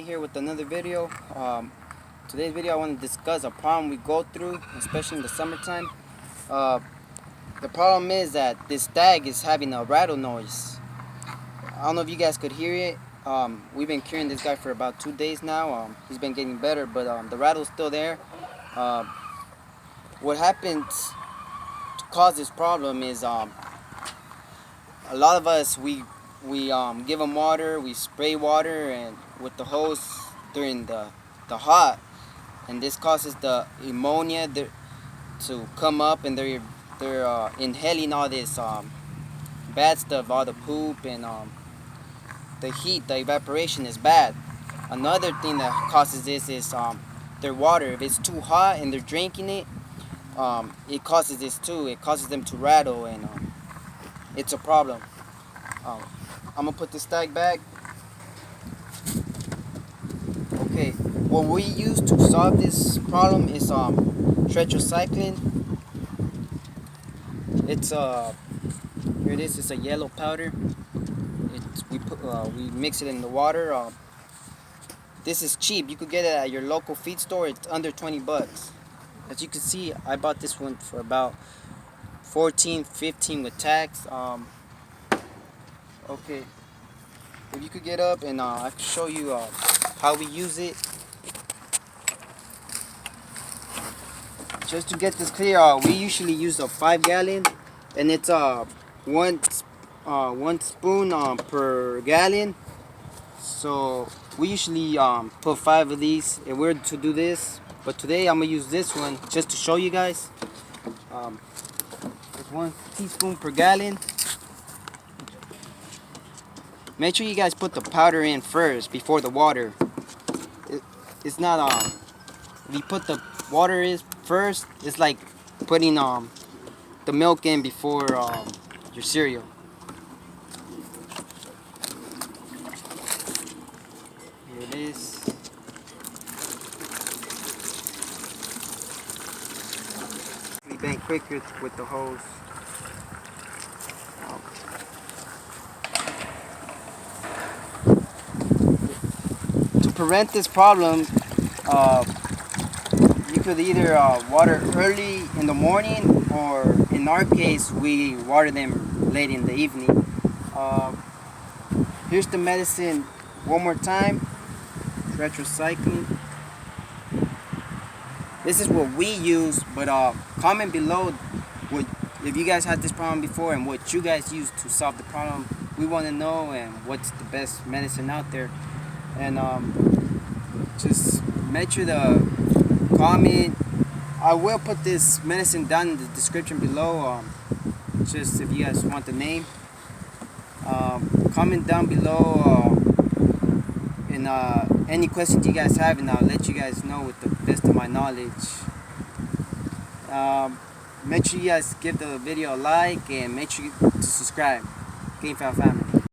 here with another video. Today's video I want to discuss a problem we go through, especially in the summertime. The problem is that this stag is having a rattle noise. I don't know if you guys could hear it. We've been curing this guy for about 2 days now. He's been getting better, but the rattle's still there. What happens to cause this problem is a lot of us we give them water, we spray water and with the hose during the hot, and this causes the ammonia to come up, and they're inhaling all this bad stuff, all the poop, and the heat, the evaporation is bad. Another thing that causes this is their water. If it's too hot and they're drinking it, it causes this too. It causes them to rattle, and it's a problem. I'm gonna put the stag back. Okay, what we use to solve this problem is Tetracycline. It's here it is. It's a yellow powder. We mix it in the water. This is cheap. You could get it at your local feed store. It's under 20 bucks. As you can see, I bought this one for about 14, 15 with tax. Okay, if you could get up and I can show you how we use it. Just to get this clear, we usually use a 5-gallon, and it's one spoon per gallon. So we usually put 5 of these if we're to do this. But today I'm gonna use this one just to show you guys. It's 1 teaspoon per gallon. Make sure you guys put the powder in first before the water. It's not if you put the water in first, it's like putting the milk in before your cereal. Here it is. We bang quicker with the hose. To prevent this problem, you could either water early in the morning, or in our case we water them late in the evening. Here's the medicine one more time. Tetracycline. This is what we use, but comment below if you guys had this problem before and what you guys use to solve the problem. We want to know, and what's the best medicine out there. And just make sure to comment. I will put this medicine down in the description below, just if you guys want the name. Comment down below and any questions you guys have, and I'll let you guys know with the best of my knowledge. Make sure you guys give the video a like, and make sure to subscribe. Gamefowl family.